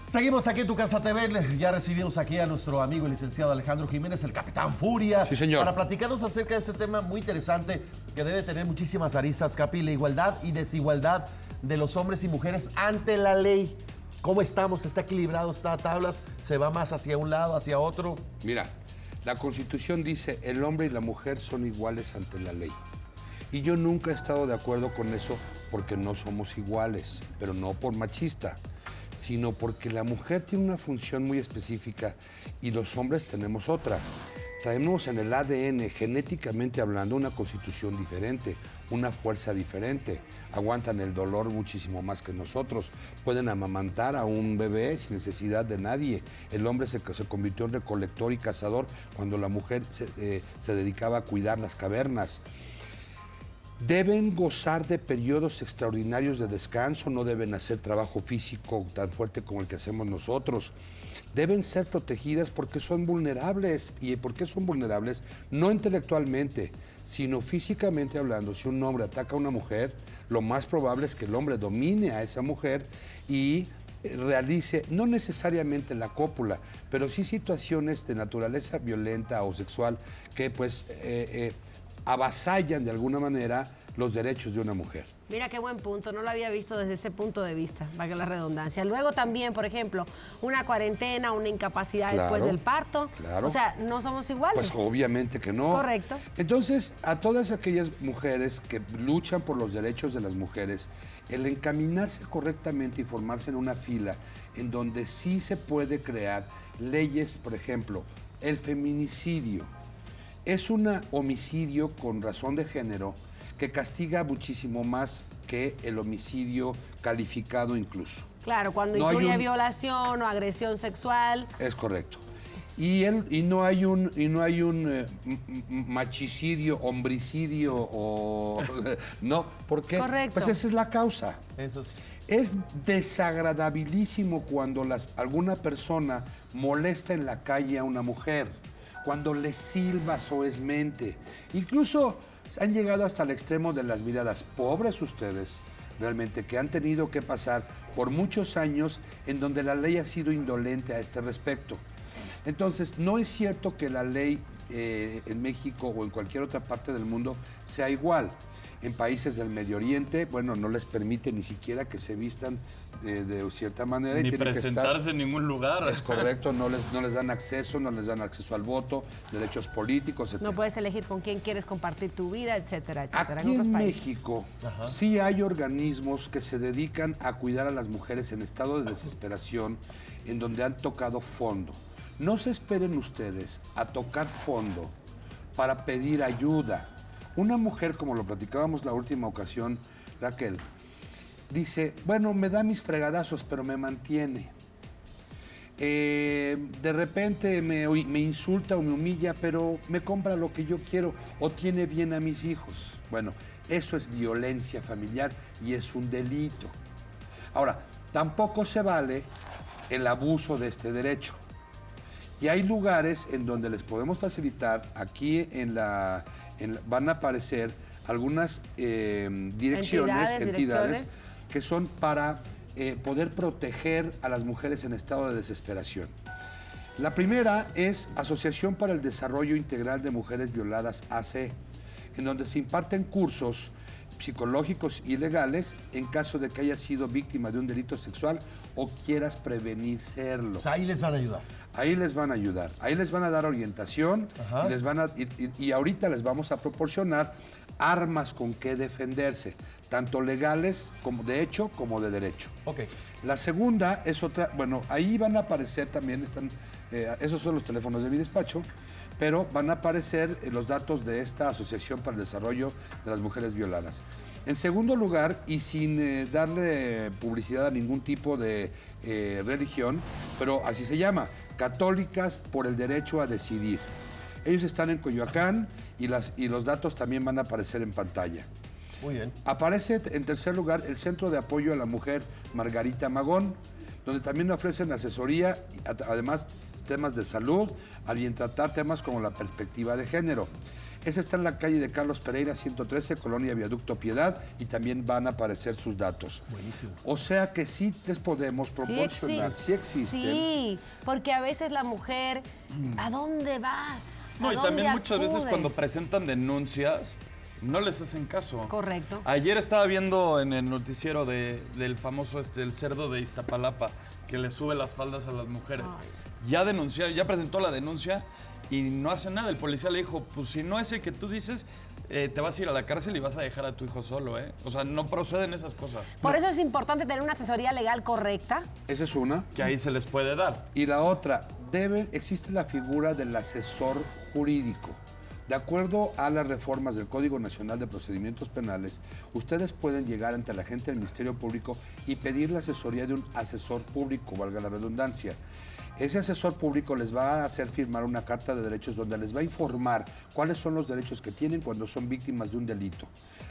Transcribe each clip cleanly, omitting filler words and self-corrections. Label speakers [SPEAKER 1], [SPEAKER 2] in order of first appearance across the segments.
[SPEAKER 1] Seguimos aquí en Tu Casa TV. Ya recibimos aquí a nuestro amigo el licenciado Alejandro Jiménez, el Capitán Furia.
[SPEAKER 2] Sí, señor.
[SPEAKER 1] Para platicarnos acerca de este tema muy interesante que debe tener muchísimas aristas, Capi, la igualdad y desigualdad de los hombres y mujeres ante la ley. ¿Cómo estamos? ¿Está equilibrado? ¿Está a tablas? ¿Se va más hacia un lado, hacia otro?
[SPEAKER 2] Mira, la Constitución dice el hombre y la mujer son iguales ante la ley. Y yo nunca he estado de acuerdo con eso porque no somos iguales, pero no por machista, sino porque la mujer tiene una función muy específica y los hombres tenemos otra. Traemos en el ADN, genéticamente hablando, una constitución diferente, una fuerza diferente. Aguantan el dolor muchísimo más que nosotros. Pueden amamantar a un bebé sin necesidad de nadie. El hombre se convirtió en recolector y cazador cuando la mujer se dedicaba a cuidar las cavernas. Deben gozar de periodos extraordinarios de descanso, no deben hacer trabajo físico tan fuerte como el que hacemos nosotros. Deben ser protegidas porque son vulnerables. ¿Y por qué son vulnerables? No intelectualmente, sino físicamente hablando. Si un hombre ataca a una mujer, lo más probable es que el hombre domine a esa mujer y realice, no necesariamente la cópula, pero sí situaciones de naturaleza violenta o sexual que pues avasallan de alguna manera los derechos de una mujer.
[SPEAKER 3] Mira qué buen punto, no lo había visto desde ese punto de vista, valga la redundancia. Luego también, por ejemplo, una cuarentena, una incapacidad después del parto.
[SPEAKER 2] Claro.
[SPEAKER 3] O sea, no somos iguales.
[SPEAKER 2] Pues obviamente que no.
[SPEAKER 3] Correcto.
[SPEAKER 2] Entonces, a todas aquellas mujeres que luchan por los derechos de las mujeres, el encaminarse correctamente y formarse en una fila en donde sí se puede crear leyes, por ejemplo, el feminicidio es un homicidio con razón de género que castiga muchísimo más que el homicidio calificado incluso.
[SPEAKER 3] Claro, cuando
[SPEAKER 2] No
[SPEAKER 3] incluye violación o agresión sexual.
[SPEAKER 2] Es correcto. Y no hay un machicidio, hombricidio o no, ¿por qué?
[SPEAKER 3] Correcto.
[SPEAKER 2] Pues esa es la causa.
[SPEAKER 1] Eso sí.
[SPEAKER 2] Es desagradabilísimo cuando alguna persona molesta en la calle a una mujer, cuando le silba soezmente. Incluso han llegado hasta el extremo de las miradas. Pobres ustedes, realmente, que han tenido que pasar por muchos años en donde la ley ha sido indolente a este respecto. Entonces, no es cierto que la ley en México o en cualquier otra parte del mundo sea igual. En países del Medio Oriente, bueno, no les permite ni siquiera que se vistan de cierta manera.
[SPEAKER 4] Ni
[SPEAKER 2] y tienen
[SPEAKER 4] presentarse
[SPEAKER 2] que estar,
[SPEAKER 4] en ningún lugar.
[SPEAKER 2] Es correcto, no les dan acceso, no les dan acceso al voto, derechos políticos, etc.
[SPEAKER 3] No puedes elegir con quién quieres compartir tu vida, etcétera, etcétera.
[SPEAKER 2] Aquí en
[SPEAKER 3] países.
[SPEAKER 2] México sí hay organismos que se dedican a cuidar a las mujeres en estado de desesperación, en donde han tocado fondo. No se esperen ustedes a tocar fondo para pedir ayuda. Una mujer, como lo platicábamos la última ocasión, Raquel, dice, bueno, me da mis fregadazos, pero me mantiene. De repente me insulta o me humilla, pero me compra lo que yo quiero o tiene bien a mis hijos. Bueno, eso es violencia familiar y es un delito. Ahora, tampoco se vale el abuso de este derecho. Y hay lugares en donde les podemos facilitar, aquí van a aparecer algunas entidades que son para poder proteger a las mujeres en estado de desesperación. La primera es Asociación para el Desarrollo Integral de Mujeres Violadas, AC, en donde se imparten cursos psicológicos y legales en caso de que hayas sido víctima de un delito sexual o quieras prevenir serlo.
[SPEAKER 1] O sea, ahí les van a ayudar.
[SPEAKER 2] Ahí les van a ayudar, ahí les van a dar orientación y ahorita les vamos a proporcionar armas con que defenderse, tanto legales como de hecho como de derecho.
[SPEAKER 1] Ok.
[SPEAKER 2] La segunda es otra, bueno, ahí van a aparecer también, esos son los teléfonos de mi despacho, pero van a aparecer los datos de esta Asociación para el Desarrollo de las Mujeres Violadas. En segundo lugar, y sin darle publicidad a ningún tipo de religión, pero así se llama, Católicas por el Derecho a Decidir. Ellos están en Coyoacán y los datos también van a aparecer en pantalla.
[SPEAKER 1] Muy bien.
[SPEAKER 2] Aparece en tercer lugar el Centro de Apoyo a la Mujer Margarita Magón, donde también ofrecen asesoría, además temas de salud, al tratar temas como la perspectiva de género. Esa está en la calle de Carlos Pereira, 113, Colonia Viaducto Piedad, y también van a aparecer sus datos.
[SPEAKER 1] Buenísimo.
[SPEAKER 2] O sea que sí les podemos proporcionar, sí existen.
[SPEAKER 3] Sí, porque a veces la mujer, ¿a dónde vas?
[SPEAKER 4] No,
[SPEAKER 3] ¿A
[SPEAKER 4] y también
[SPEAKER 3] dónde
[SPEAKER 4] muchas veces
[SPEAKER 3] acudes?
[SPEAKER 4] cuando presentan denuncias, no les hacen caso.
[SPEAKER 3] Correcto.
[SPEAKER 4] Ayer estaba viendo en el noticiero del famoso el cerdo de Iztapalapa, que le sube las faldas a las mujeres. Ya denunció, ya presentó la denuncia y no hace nada. El policía le dijo, pues si no es el que tú dices, te vas a ir a la cárcel y vas a dejar a tu hijo solo, ¿eh? O sea, no proceden esas cosas.
[SPEAKER 3] Por eso es importante tener una asesoría legal correcta.
[SPEAKER 2] Esa es una.
[SPEAKER 4] Que ahí se les puede dar.
[SPEAKER 2] Y la otra, existe la figura del asesor jurídico. De acuerdo a las reformas del Código Nacional de Procedimientos Penales, ustedes pueden llegar ante la gente del Ministerio Público y pedir la asesoría de un asesor público, valga la redundancia. Ese asesor público les va a hacer firmar una carta de derechos donde les va a informar cuáles son los derechos que tienen cuando son víctimas de un delito.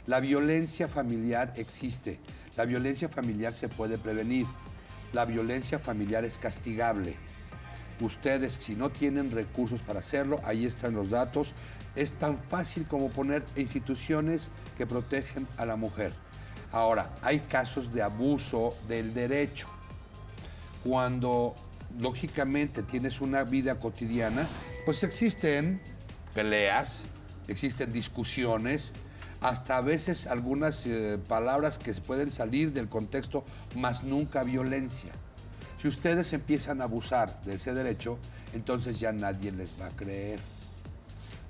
[SPEAKER 2] La violencia familiar existe. La violencia familiar se puede prevenir. La violencia familiar es castigable. Ustedes, si no tienen recursos para hacerlo, ahí están los datos. Es tan fácil como poner instituciones que protegen a la mujer. Ahora, hay casos de abuso del derecho. Cuando, lógicamente, tienes una vida cotidiana, pues existen peleas, existen discusiones, hasta a veces algunas palabras que se pueden salir del contexto, más nunca violencia. Si ustedes empiezan a abusar de ese derecho, entonces ya nadie les va a creer.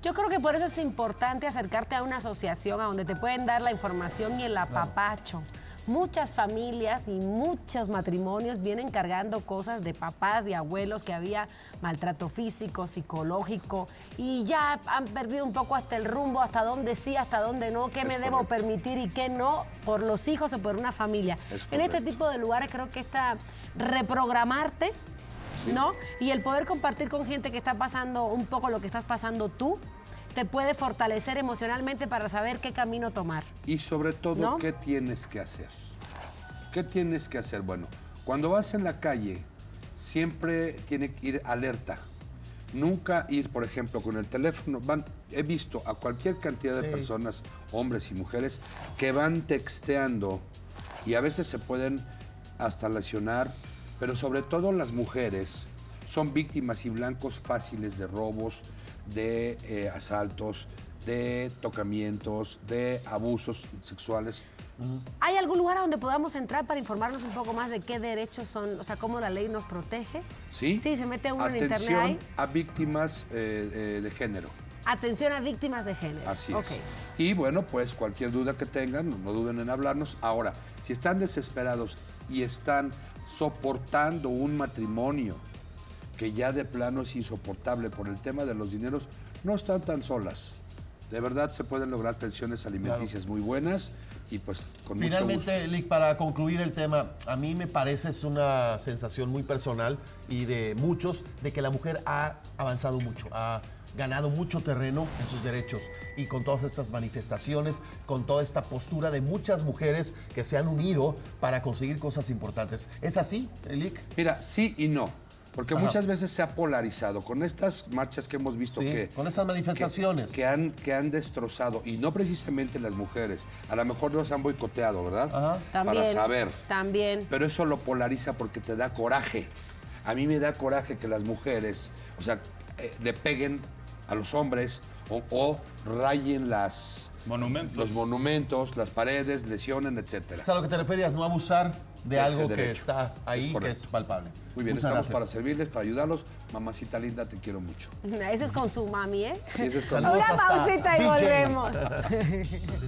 [SPEAKER 3] Yo creo que por eso es importante acercarte a una asociación a donde te pueden dar la información y el apapacho. Muchas familias y muchos matrimonios vienen cargando cosas de papás, de abuelos, que había maltrato físico, psicológico, y ya han perdido un poco hasta el rumbo, hasta dónde sí, hasta dónde no, qué me debo permitir y qué no, por los hijos o por una familia. En este tipo de lugares creo que está reprogramarte, ¿no? Y el poder compartir con gente que está pasando un poco lo que estás pasando tú, te puede fortalecer emocionalmente para saber qué camino tomar.
[SPEAKER 2] Y sobre todo,
[SPEAKER 3] ¿no?
[SPEAKER 2] ¿Qué tienes que hacer? ¿Qué tienes que hacer? Bueno, cuando vas en la calle, siempre tiene que ir alerta. Nunca ir, por ejemplo, con el teléfono. He visto a cualquier cantidad de personas, hombres y mujeres, que van texteando y a veces se pueden hasta lesionar, pero sobre todo las mujeres son víctimas y blancos fáciles de robos, de asaltos, de tocamientos, de abusos sexuales.
[SPEAKER 3] ¿Hay algún lugar a donde podamos entrar para informarnos un poco más de qué derechos son, o sea, cómo la ley nos protege?
[SPEAKER 2] Sí.
[SPEAKER 3] Sí, se mete uno en internet ahí.
[SPEAKER 2] Atención a víctimas de género.
[SPEAKER 3] Atención a víctimas de género.
[SPEAKER 2] Así es. Y bueno, pues cualquier duda que tengan, no duden en hablarnos. Ahora, si están desesperados y están soportando un matrimonio que ya de plano es insoportable por el tema de los dineros, no están tan solas. De verdad se pueden lograr pensiones alimenticias muy buenas y pues con
[SPEAKER 1] Finalmente,
[SPEAKER 2] mucho gusto.
[SPEAKER 1] Lick, para concluir el tema, a mí me parece es una sensación muy personal y de muchos de que la mujer ha avanzado mucho, ha ganado mucho terreno en sus derechos y con todas estas manifestaciones, con toda esta postura de muchas mujeres que se han unido para conseguir cosas importantes. ¿Es así, Lick?
[SPEAKER 2] Mira, sí y no. Porque muchas veces se ha polarizado con estas marchas que hemos visto
[SPEAKER 1] con esas manifestaciones
[SPEAKER 2] que han destrozado, y no precisamente las mujeres, a lo mejor los han boicoteado, ¿verdad?
[SPEAKER 3] También,
[SPEAKER 2] para saber.
[SPEAKER 3] También.
[SPEAKER 2] Pero eso lo polariza porque te da coraje. A mí me da coraje que las mujeres, o sea, le peguen a los hombres o rayen los monumentos, las paredes, lesionen, etcétera.
[SPEAKER 1] O sea, a lo que te referías, no abusar de algo que está ahí,
[SPEAKER 2] es
[SPEAKER 1] que es palpable.
[SPEAKER 2] Muy bien,
[SPEAKER 1] Muchas
[SPEAKER 2] estamos
[SPEAKER 1] gracias.
[SPEAKER 2] para servirles, para ayudarlos. Mamacita linda, te quiero mucho.
[SPEAKER 3] Ese es con su mami, ¿eh?
[SPEAKER 2] Sí, ese es con
[SPEAKER 1] Saludos
[SPEAKER 3] Una
[SPEAKER 1] hasta
[SPEAKER 3] pausita y
[SPEAKER 1] Big J.
[SPEAKER 3] volvemos.